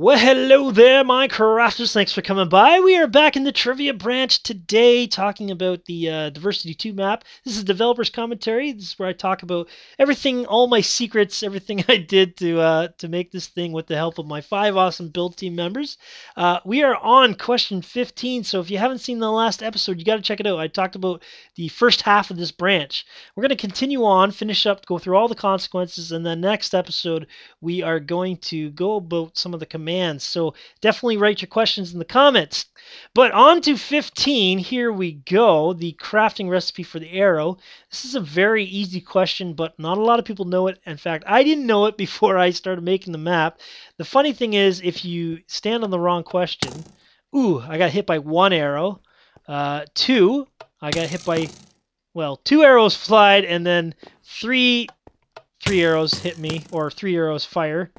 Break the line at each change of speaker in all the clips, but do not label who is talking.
Well, hello there, my crafters. Thanks for coming by. We are back in the trivia branch today talking about the Diversity 2 map. This is developer's commentary. This is where I talk about everything, all my secrets, everything I did to make this thing with the help of my 5 awesome build team members. We are on question 15, so if you haven't seen the last episode, you got to check it out. I talked about the first half of this branch. We're going to continue on, finish up, go through all the consequences, and the next episode we are going to go about some of the commands. So definitely write your questions in the comments. But on to 15, here we go, the crafting recipe for the arrow. This is a very easy question, but not a lot of people know it. In fact, I didn't know it before I started making the map. The funny thing is, if you stand on the wrong question, ooh, I got hit by 1 arrow. 2, I got hit by, well, 2 arrows flied, and then 3 arrows hit me, or 3 arrows fire.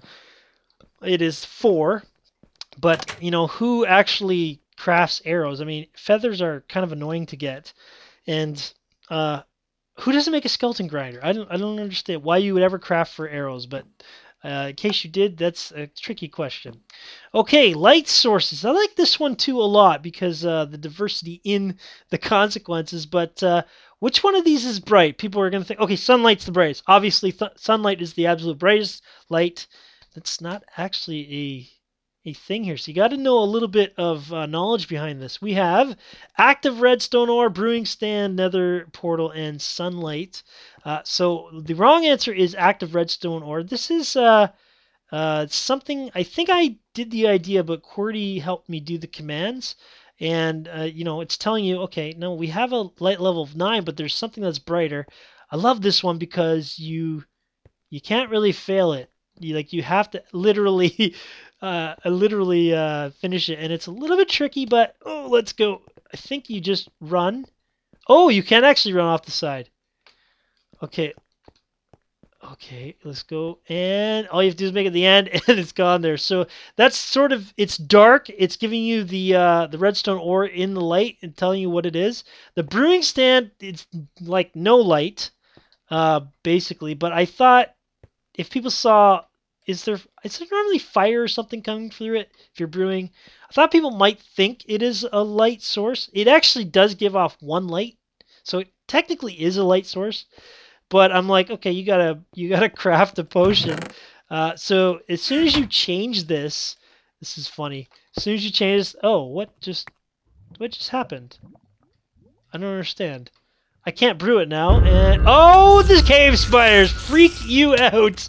It is 4, but you know, who actually crafts arrows? I mean, feathers are kind of annoying to get, and who doesn't make a skeleton grinder? I don't understand why you would ever craft for arrows, but in case you did, that's a tricky question. Okay, light sources. I like this one too a lot because the diversity in the consequences, but which one of these is bright? People are going to think, okay, sunlight's the brightest. Obviously, sunlight is the absolute brightest light. That's not actually a thing here. So you got to know a little bit of knowledge behind this. We have active redstone ore, brewing stand, nether portal, and sunlight. So the wrong answer is active redstone ore. This is something I think I did the idea, but QWERTY helped me do the commands. And you know, it's telling you, okay, no, we have a light level of 9, but there's something that's brighter. I love this one because you can't really fail it. You have to literally finish it, and it's a little bit tricky, but oh, let's go. I think you just run. Oh, you can actually run off the side. Okay, let's go, and all you have to do is make it the end, and it's gone there. So that's sort of, it's dark. It's giving you the redstone ore in the light and telling you what it is. The brewing stand, it's like no light, basically. But I thought, if people saw, is there normally fire or something coming through it if you're brewing? I thought people might think it is a light source. It actually does give off 1 light, so it technically is a light source. But I'm like, okay, you gotta craft a potion. So as soon as you change this is funny. As soon as you change this, oh, what just happened? I don't understand. I can't brew it now, and oh, the cave spiders freak you out.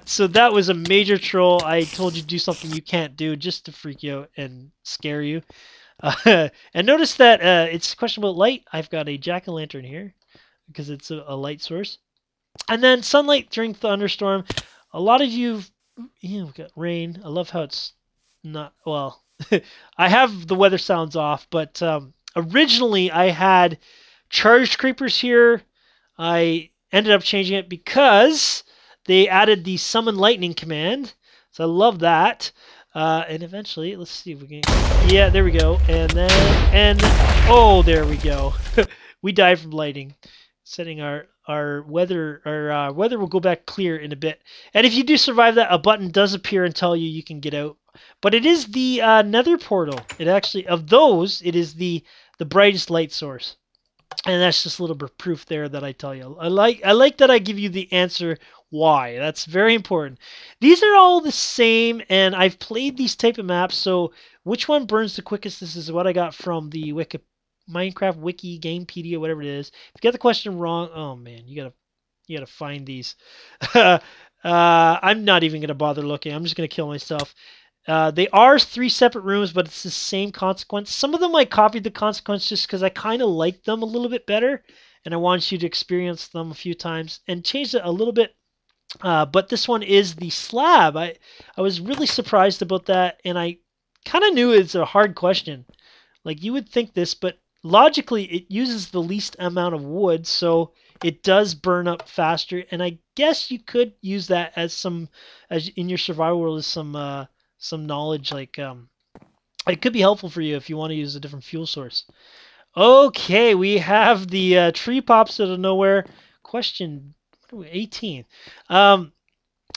So that was a major troll. I told you to do something you can't do just to freak you out and scare you. And notice that it's a question about light. I've got a jack-o'-lantern here because it's a light source. And then sunlight during thunderstorm. A lot of you got rain. I love how it's not, well, I have the weather sounds off, but originally I had charged creepers here. I ended up changing it because they added the summon lightning command. So I love that. And eventually, let's see if we can, yeah, there we go. And then, oh, there we go. We died from lightning. Setting our weather, weather will go back clear in a bit. And if you do survive that, a button does appear and tell you can get out. But it is the nether portal. It actually, of those, it is the brightest light source. And that's just a little bit of proof there that I tell you. I like that I give you the answer why. That's very important. These are all the same, and I've played these type of maps, so which one burns the quickest? This is what I got from the Minecraft Wiki, Gamepedia, whatever it is. If you get the question wrong, oh man, you gotta find these. I'm not even gonna bother looking. I'm just gonna kill myself. They are 3 separate rooms, but it's the same consequence. Some of them I copied the consequence just because I kind of liked them a little bit better, and I wanted you to experience them a few times and changed it a little bit. But this one is the slab. I was really surprised about that, and I kind of knew it's a hard question. Like, you would think this, but logically it uses the least amount of wood, so it does burn up faster. And I guess you could use that as in your survival world as some knowledge, like it could be helpful for you if you want to use a different fuel source. Okay, we have the tree pops out of nowhere. Question 18.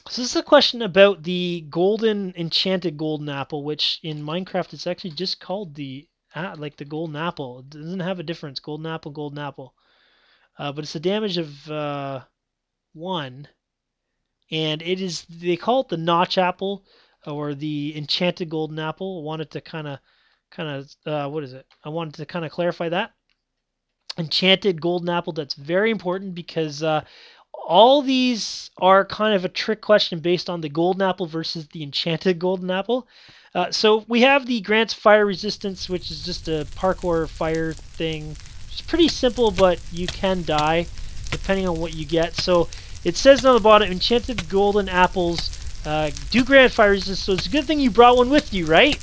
So this is a question about the enchanted golden apple, which in Minecraft it's actually just called like the golden apple. It doesn't have a difference. Golden apple, golden apple. But it's a damage of 1, and they call it the notch apple or the enchanted golden apple. I wanted to what is it? I wanted to kind of clarify that. Enchanted golden apple, that's very important because all these are kind of a trick question based on the golden apple versus the enchanted golden apple. So we have the grants fire resistance, which is just a parkour fire thing. It's pretty simple, but you can die depending on what you get. So it says on the bottom, enchanted golden apples do grant fire resistance. So it's a good thing you brought one with you, right?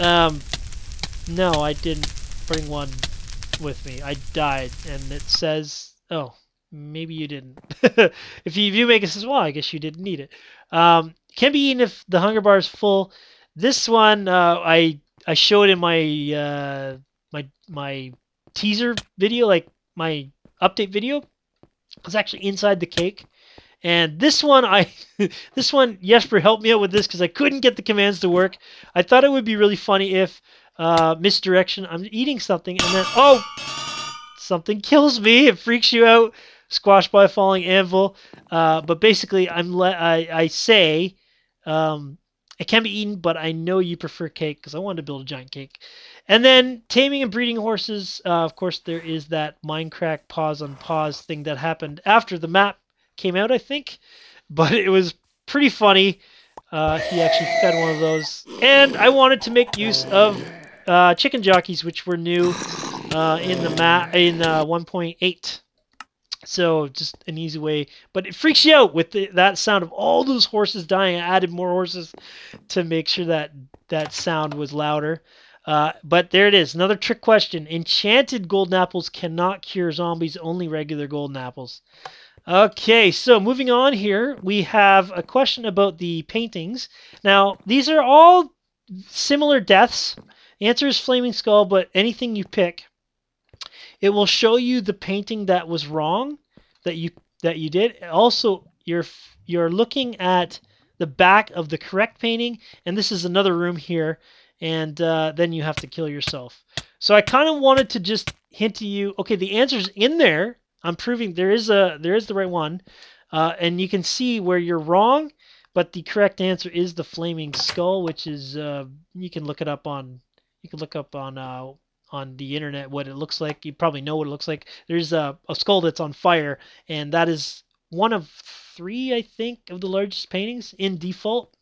No, I didn't bring one with me. I died, and it says, oh, maybe you didn't. If you make it says, well, I guess you didn't need it. Can be eaten if the hunger bar is full. This one I showed in my my teaser video, like my update video. It's actually inside the cake. And this one, this one, Jesper helped me out with this because I couldn't get the commands to work. I thought it would be really funny if misdirection. I'm eating something and then something kills me. It freaks you out. Squashed by a falling anvil. But basically, I say it can be eaten, but I know you prefer cake because I wanted to build a giant cake. And then taming and breeding horses. Of course, there is that Minecraft pause on pause thing that happened after the map came out, I think, but it was pretty funny. He actually fed one of those, and I wanted to make use of chicken jockeys, which were new in the map in 1.8. So just an easy way, but it freaks you out with that sound of all those horses dying. I added more horses to make sure that that sound was louder. But there it is, another trick question. Enchanted golden apples cannot cure zombies, only regular golden apples. Okay, so moving on here, we have a question about the paintings. Now, these are all similar deaths. The answer is Flaming Skull, but anything you pick, it will show you the painting that was wrong that you did. Also, you're looking at the back of the correct painting, and this is another room here, and then you have to kill yourself. So I kind of wanted to just hint to you, okay, the answer's in there. I'm proving there is the right one, and you can see where you're wrong, but the correct answer is the Flaming Skull, which is you can look on the internet what it looks like. You probably know what it looks like. There's a skull that's on fire, and that is one of 3, I think, of the largest paintings in default.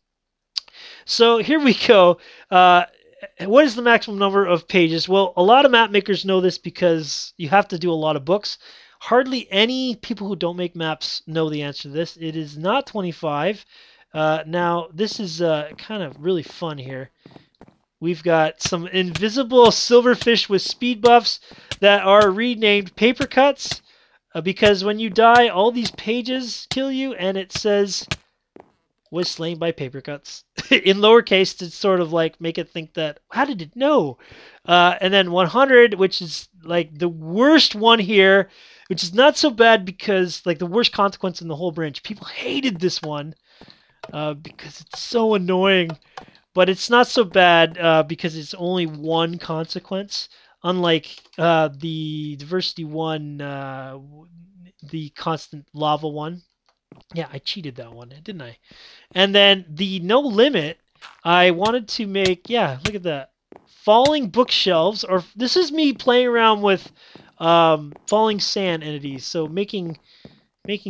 So here we go. What is the maximum number of pages? Well, a lot of map makers know this because you have to do a lot of books. Hardly any people who don't make maps know the answer to this. It is not 25. Now, this is kind of really fun here. We've got some invisible silverfish with speed buffs that are renamed paper cuts because when you die, all these pages kill you, and it says was slain by paper cuts in lowercase to sort of like make it think that how did it know? And then 100, which is like the worst one here, which is not so bad because like the worst consequence in the whole branch. People hated this one because it's so annoying, but it's not so bad because it's only one consequence, unlike the diversity one, the constant lava one. Yeah, I cheated that one, didn't I? And then the no limit, I wanted to make, yeah, look at that. Falling bookshelves, or this is me playing around with falling sand entities. So making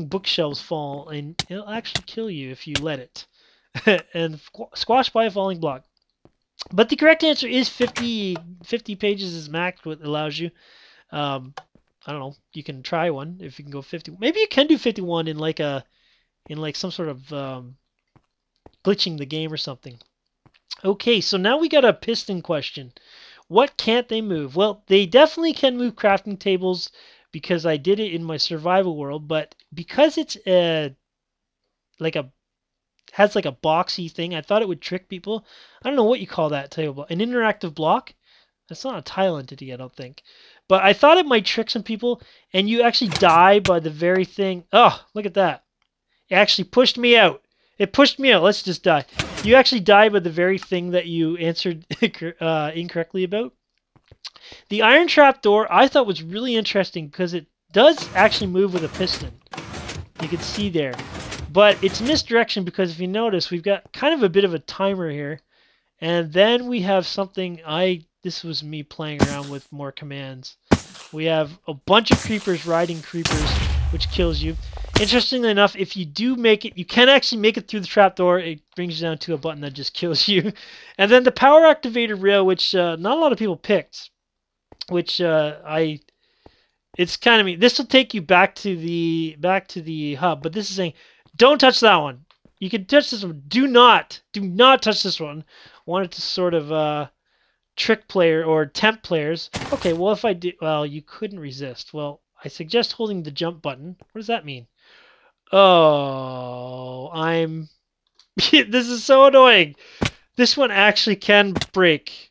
bookshelves fall, and it'll actually kill you if you let it. And squashed by a falling block. But the correct answer is 50 pages is max what allows you. I don't know. You can try one if you can go 50. Maybe you can do 51 in like some sort of glitching the game or something. Okay, so now we got a piston question. What can't they move? Well, they definitely can move crafting tables because I did it in my survival world, but because it's has like a boxy thing, I thought it would trick people. I don't know what you call that table. An interactive block? That's not a tile entity, I don't think. But I thought it might trick some people, and you actually die by the very thing. Oh, look at that. It actually pushed me out. It pushed me out. Let's just die. You actually died by the very thing that you answered incorrectly about. The iron trap door I thought was really interesting because it does actually move with a piston. You can see there. But it's misdirection because if you notice, we've got kind of a bit of a timer here. And then we have something this was me playing around with more commands. We have a bunch of creepers riding creepers, which kills you. Interestingly enough, if you do make it, you can actually make it through the trapdoor. It brings you down to a button that just kills you. And then the power activated rail, which not a lot of people picked, which it's kind of me. This will take you back to the hub, but this is saying, don't touch that one. You can touch this one. Do not touch this one. Wanted to sort of trick player or tempt players. Okay, well if I do, well you couldn't resist. Well, I suggest holding the jump button. What does that mean? Oh, this is so annoying. This one actually can break.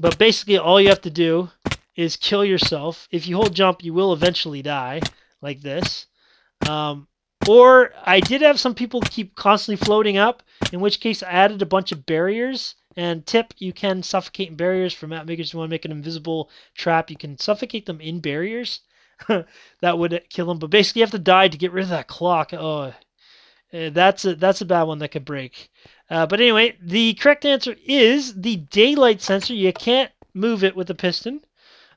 But basically all you have to do is kill yourself. If you hold jump, you will eventually die, like this. Or I did have some people keep constantly floating up, in which case I added a bunch of barriers. And tip, you can suffocate in barriers. For map makers who want to make an invisible trap, you can suffocate them in barriers. That would kill them. But basically you have to die to get rid of that clock. Oh, that's a bad one that could break. But anyway, the correct answer is the daylight sensor. You can't move it with a piston.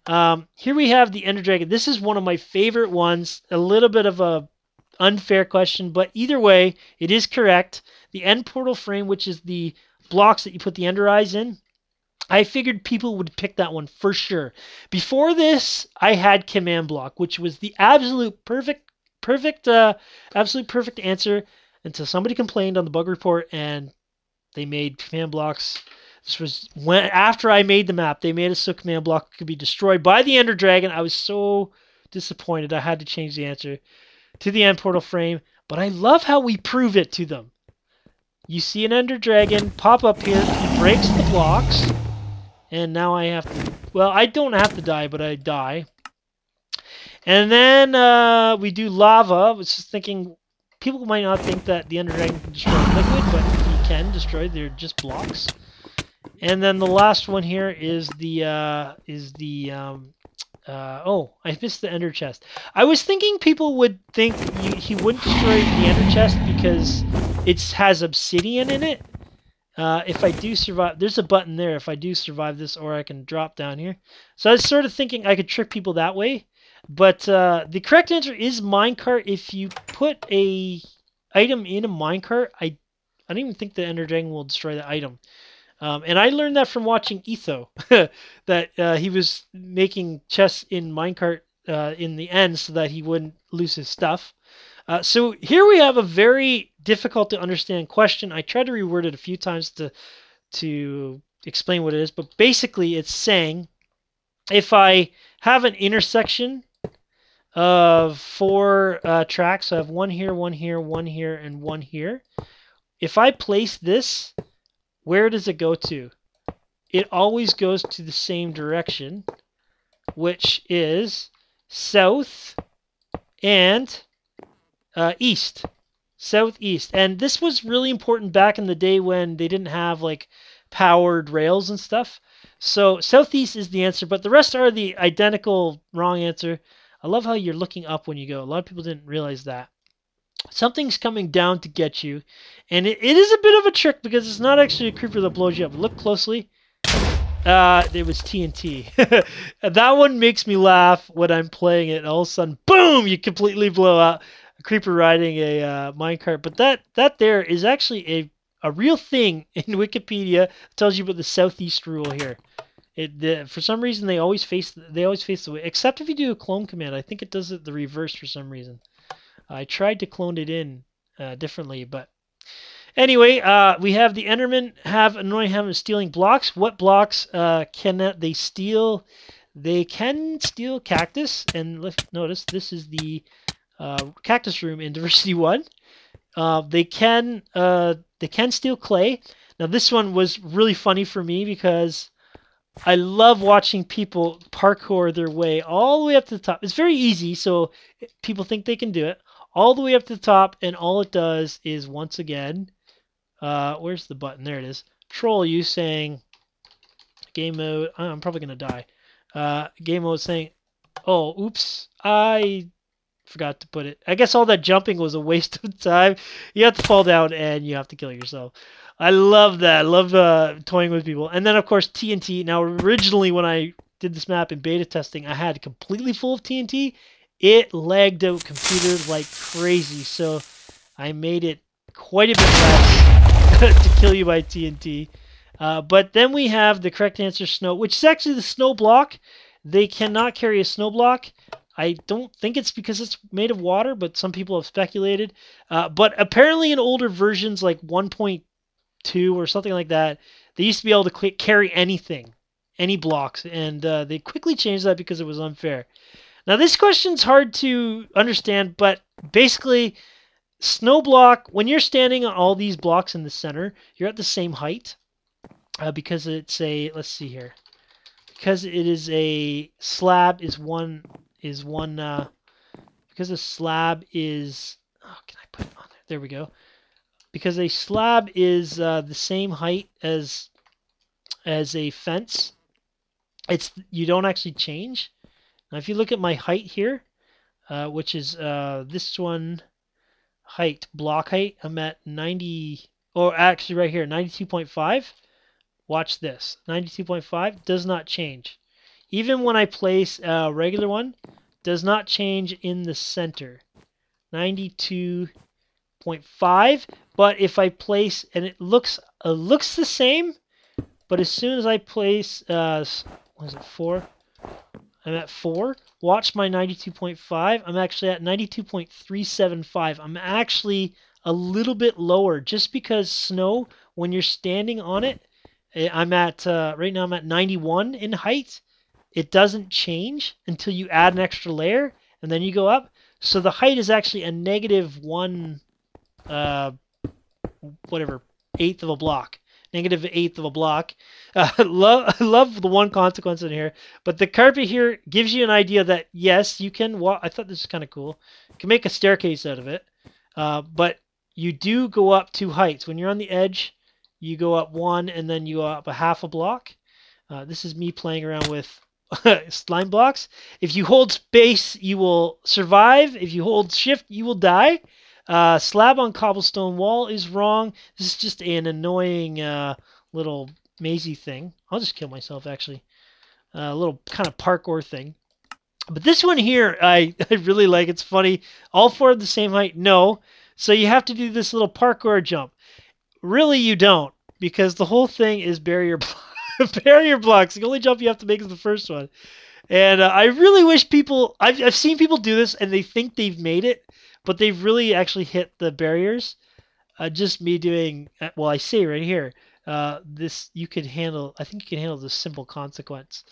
Here we have the Ender Dragon. This is one of my favorite ones. A little bit of a unfair question, but either way, it is correct. The end portal frame, which is the blocks that you put the Ender Eyes in, I figured people would pick that one for sure. Before this, I had command block, which was the absolute perfect answer until somebody complained on the bug report and they made command blocks. This was after I made the map. They made it so command block could be destroyed by the Ender Dragon. I was so disappointed. I had to change the answer to the end portal frame. But I love how we prove it to them. You see an Ender Dragon pop up here. He breaks the blocks. And now I have to... Well, I don't have to die, but I die. And then we do lava. I was just thinking... People might not think that the Ender Dragon can destroy liquid, but he can destroy. They're just blocks. And then the last one here is oh, I missed the Ender Chest. I was thinking people would think he wouldn't destroy the Ender Chest because it has obsidian in it. If I do survive, there's a button there. If I do survive this, or I can drop down here. So I was sort of thinking I could trick people that way. But the correct answer is minecart. If you put a item in a minecart, I don't even think the Ender Dragon will destroy the item. And I learned that from watching Etho, that he was making chests in minecart in the end so that he wouldn't lose his stuff. So here we have a very difficult to understand question. I tried to reword it a few times to explain what it is, but basically it's saying if I have an intersection of 4 tracks, so I have one here, one here, one here, and one here. If I place this, where does it go to? It always goes to the same direction, which is south and east. Southeast. And this was really important back in the day when they didn't have like powered rails and stuff. So southeast is the answer, but the rest are the identical wrong answer. I love how you're looking up when you go. A lot of people didn't realize that. Something's coming down to get you. And it is a bit of a trick because it's not actually a creeper that blows you up. Look closely. It was TNT. That one makes me laugh when I'm playing it. All of a sudden, boom, you completely blow out a creeper riding a minecart. But that there is actually a real thing in Wikipedia. It tells you about the southeast rule here. For some reason, they always face the way. Except if you do a clone command. I think it does it the reverse for some reason. I tried to clone it in differently, but anyway, we have the Endermen have annoying habit of stealing blocks. What blocks can they steal? They can steal cactus, and let's notice this is the cactus room in Diversity 1. They can steal clay. Now this one was really funny for me because I love watching people parkour their way all the way up to the top. It's very easy, so people think they can do it. all the way up to the top, and all it does is, once again, where's the button? There it is. Troll you saying game mode. I'm probably gonna die. Game mode saying, oh, oops, I forgot to put it. I guess all that jumping was a waste of time. You have to fall down and you have to kill yourself. I love that. I love toying with people. And then, of course, TNT. Now, originally, when I did this map in beta testing, I had it completely full of TNT. It lagged out computers like crazy, so I made it quite a bit less to kill you by TNT. But then we have the correct answer, snow, which is actually the snow block. They cannot carry a snow block. I don't think it's because it's made of water, but some people have speculated. But apparently in older versions like 1.2 or something like that, they used to be able to carry anything, any blocks, and they quickly changed that because it was unfair. Now this question's hard to understand, but basically snow block, when you're standing on all these blocks in the center, you're at the same height because it's a, let's see here, because it is a slab is one because a slab is, oh, can I put it on there? There we go. Because a slab is the same height as a fence, you don't actually change. Now if you look at my height here, which is this one height, block height, I'm at 90, or actually right here, 92.5. Watch this, 92.5 does not change. Even when I place a regular one, does not change in the center. 92.5, but if I place, and it looks the same, but as soon as I place, what is it, 4? I'm at 4. Watch my 92.5. I'm actually at 92.375. I'm actually a little bit lower just because snow, when you're standing on it, I'm at, right now I'm at 91 in height. It doesn't change until you add an extra layer, and then you go up. So the height is actually a -1, whatever, eighth of a block. -1/8 of a block. Love the one consequence in here. But the carpet here gives you an idea that, yes, you can walk. I thought this was kind of cool. You can make a staircase out of it. But you do go up 2 heights. When you're on the edge, you go up 1, and then you go up a half a block. This is me playing around with slime blocks. If you hold space, you will survive. If you hold shift, you will die. Slab on cobblestone wall is wrong. This is just an annoying little mazy thing. I'll just kill myself, actually. A little kind of parkour thing. But this one here, I really like. It's funny. All 4 of the same height? No. So you have to do this little parkour jump. Really, you don't, because the whole thing is barrier barrier blocks. The only jump you have to make is the first one. And I really wish people, I've seen people do this and they think they've made it, but they've really actually hit the barriers. Just me doing, well, I say right here, this you could handle, I think you can handle this simple consequence.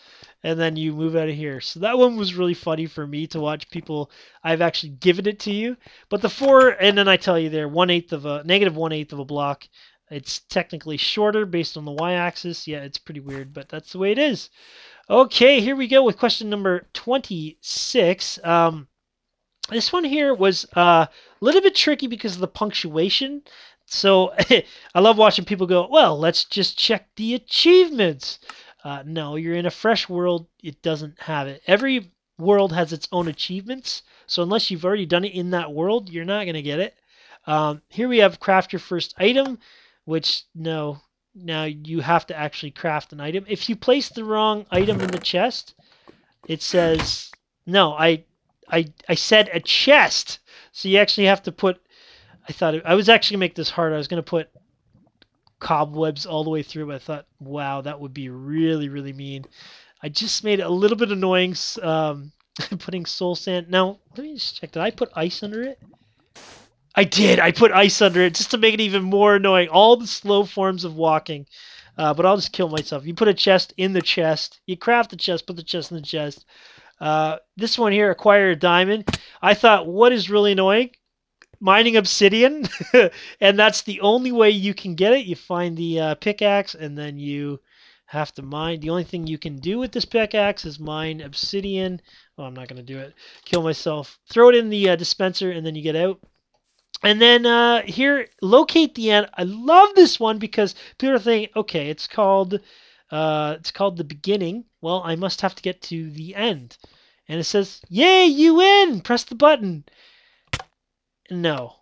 And then you move out of here. So that one was really funny for me to watch people. I've actually given it to you. But the 4, and then I tell you there, -1/8 of a block. It's technically shorter based on the y-axis. Yeah, it's pretty weird, but that's the way it is. Okay, here we go with question number 26. This one here was a little bit tricky because of the punctuation. So I love watching people go, well, let's just check the achievements. No, you're in a fresh world. It doesn't have it. Every world has its own achievements. So unless you've already done it in that world, you're not going to get it. Here we have craft your first item, which no, now you have to actually craft an item. If you place the wrong item in the chest, it says, no, I said a chest. So you actually have to put, I was actually going to make this hard. I was going to put cobwebs all the way through, but I thought, wow, that would be really, really mean. I just made it a little bit annoying putting soul sand. Now, let me just check. Did I put ice under it? I did. I put ice under it just to make it even more annoying. All the slow forms of walking. But I'll just kill myself. You put a chest in the chest. You craft the chest, put the chest in the chest. This one here, acquire a diamond. I thought, what is really annoying? Mining obsidian. And that's the only way you can get it. You find the pickaxe, and then you have to mine. The only thing you can do with this pickaxe is mine obsidian. Oh, I'm not going to do it. Kill myself. Throw it in the dispenser, and then you get out. And then here, locate the end. I love this one because people are thinking, okay, it's called the beginning. Well, I must have to get to the end. And it says, yay, you win! Press the button. No.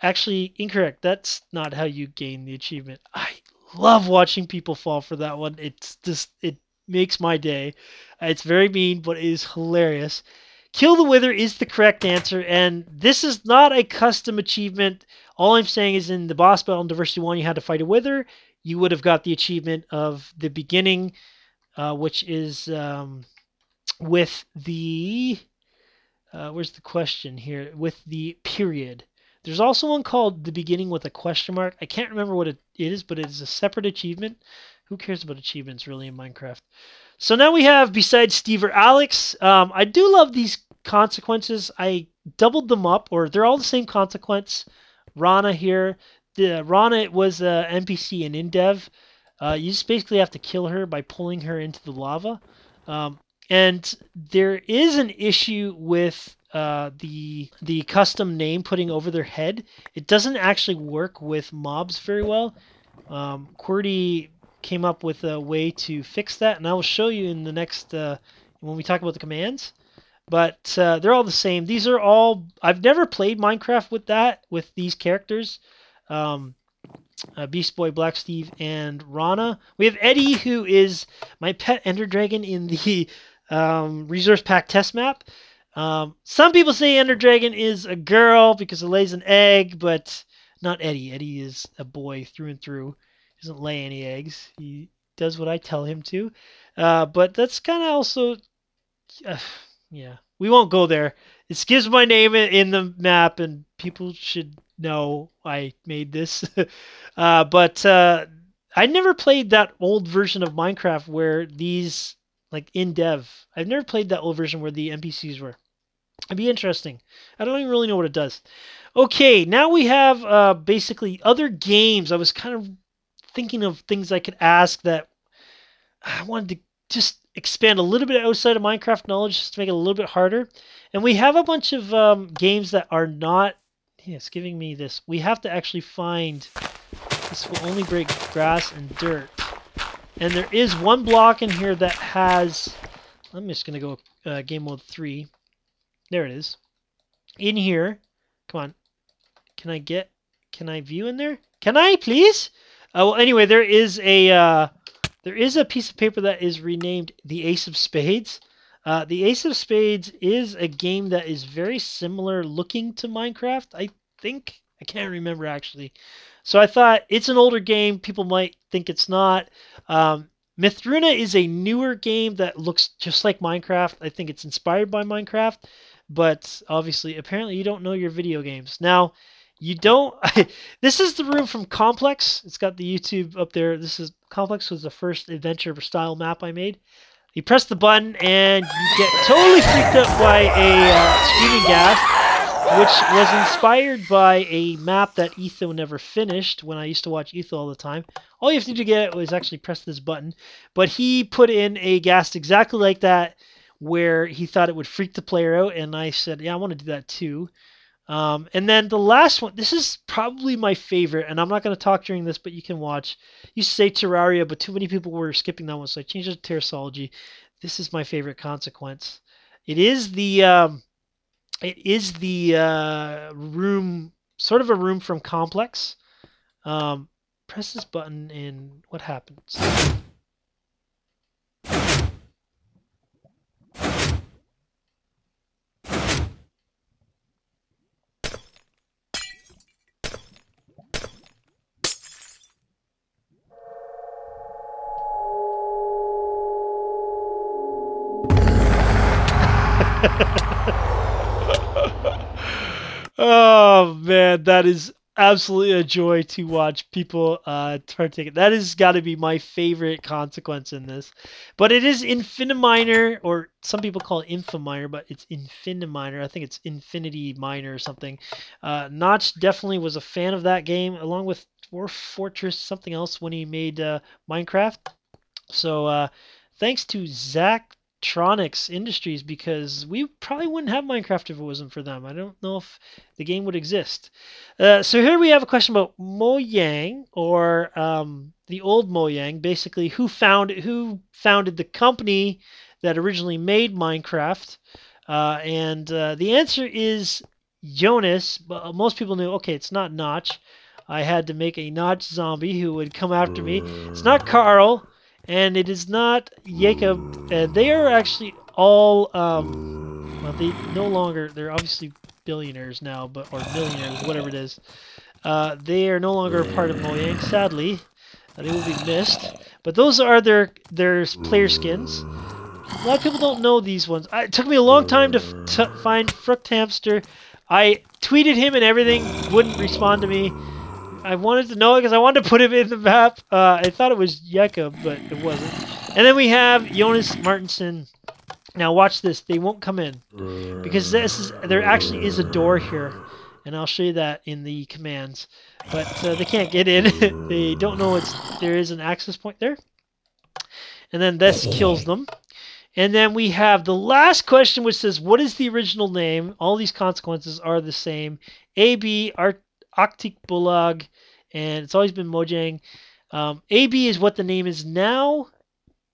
Actually, incorrect. That's not how you gain the achievement. I love watching people fall for that one. It's just, it makes my day. It's very mean, but it is hilarious. Kill the Wither is the correct answer, and this is not a custom achievement. All I'm saying is in the boss battle in Diversity 1, you had to fight a Wither. You would have got the achievement of the beginning, which is with the where's the question here? With the period. There's also one called the beginning with a question mark. I can't remember what it is, but it is a separate achievement. Who cares about achievements really in Minecraft? So now we have, besides Steve or Alex, I do love these consequences. I doubled them up, or they're all the same consequence. Rana here. Rana was an NPC in Dev. You just basically have to kill her by pulling her into the lava. Um, and there is an issue with the custom name putting over their head. It doesn't actually work with mobs very well. QWERTY came up with a way to fix that, and I will show you in the next when we talk about the commands. But they're all the same. These are all, I've never played Minecraft with these characters. Beast Boy, Black Steve, and Rana. We have Eddie, who is my pet Ender Dragon in the Resource Pack test map. Some people say Ender Dragon is a girl because it lays an egg, but not Eddie. Eddie is a boy through and through. He doesn't lay any eggs. He does what I tell him to. But that's kind of also, yeah, we won't go there. It gives my name in the map, and people should know I made this. But I never played that old version of Minecraft where these, like in dev, I've never played that old version where the NPCs were. It'd be interesting. I don't even really know what it does. Okay, now we have basically other games. I was kind of thinking of things I could ask that I wanted to just expand a little bit outside of Minecraft knowledge just to make it a little bit harder. And we have a bunch of games that are not... Yeah, it's giving me this. We have to actually find... This will only break grass and dirt. And there is one block in here that has... I'm just going to go game mode 3. There it is. In here. Come on. Can I view in there? Can I, please? Well, anyway, there is a piece of paper that is renamed the Ace of Spades. The Ace of Spades is a game that is very similar looking to Minecraft, I think. I can't remember, actually. So I thought it's an older game. People might think it's not. Mithruna is a newer game that looks just like Minecraft. I think it's inspired by Minecraft. But obviously, apparently you don't know your video games. Now, you don't... This is the room from Complex. It's got the YouTube up there. Complex was the first adventure-style map I made. You press the button, and you get totally freaked out by a screaming ghast, which was inspired by a map that Etho never finished when I used to watch Etho all the time. All you have to do to get it was actually press this button. But he put in a ghast exactly like that, where he thought it would freak the player out, and I said, yeah, I want to do that too. And then the last one, this is probably my favorite, and I'm not going to talk during this, but you can watch. Used to say Terraria, but too many people were skipping that one, so I changed it to Terrasology. This is my favorite consequence. It is the room, sort of a room from Complex. Press this button, and what happens? Oh man, that is absolutely a joy to watch people partake. That has got to be my favorite consequence in this. But it is Infiniminer, or some people call it Infiminer, but it's Infiniminer. I think it's Infinity Miner or something. Notch definitely was a fan of that game, along with Dwarf Fortress, something else when he made Minecraft. So thanks to Zachtronics Industries, because we probably wouldn't have Minecraft if it wasn't for them. I don't know if the game would exist. So here we have a question about Mojang, or the old Mojang, basically who founded the company that originally made Minecraft. And the answer is Jonas, but most people knew, okay, it's not Notch. I had to make a Notch zombie who would come after me. It's not Carl, and it is not Jacob. They are actually all, well, they no longer, they're obviously billionaires now, but or millionaires, whatever it is. They are no longer a part of Mojang, sadly. They will be missed. But those are their player skins. A lot of people don't know these ones. It took me a long time to find Fruct Hamster. I tweeted him and everything, wouldn't respond to me. I wanted to know it because I wanted to put him in the map. I thought it was Jakob, but it wasn't. And then we have Jonas Martinson. Now watch this. They won't come in because there actually is a door here, and I'll show you that in the commands. But they can't get in. They don't know there is an access point there. And then this kills them. And then we have the last question, which says, what is the original name? All these consequences are the same. AB, Arctic Bulag, and it's always been Mojang. AB is what the name is now,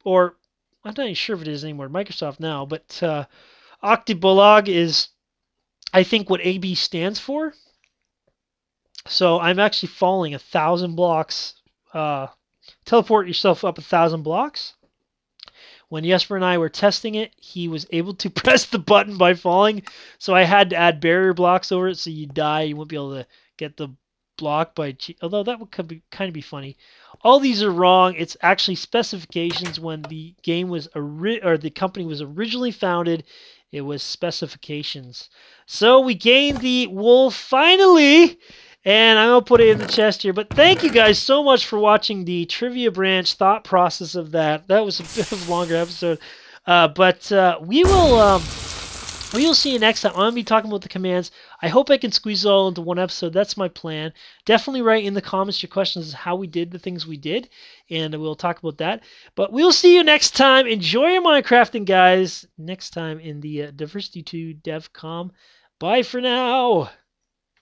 or I'm not even sure if it is anymore. Microsoft now, but Arctic Bulag is, I think, what AB stands for. So I'm actually falling 1,000 blocks. Teleport yourself up 1,000 blocks. When Jesper and I were testing it, he was able to press the button by falling, so I had to add barrier blocks over it, so you die, you won't be able to get the block by although that would kind of be funny. All these are wrong. It's actually specifications. When the game was or the company was originally founded, it was specifications. So we gained the wool finally, and I'm going to put it in the chest here. But thank you guys so much for watching the Trivia Branch thought process of that. That was a bit of a longer episode. But we will see you next time. I'm going to be talking about the commands. I hope I can squeeze it all into one episode. That's my plan. Definitely write in the comments your questions as how we did the things we did, and we'll talk about that. But we'll see you next time. Enjoy your Minecrafting, guys. Next time in the Diversity 2 DEVCOM. Bye for now.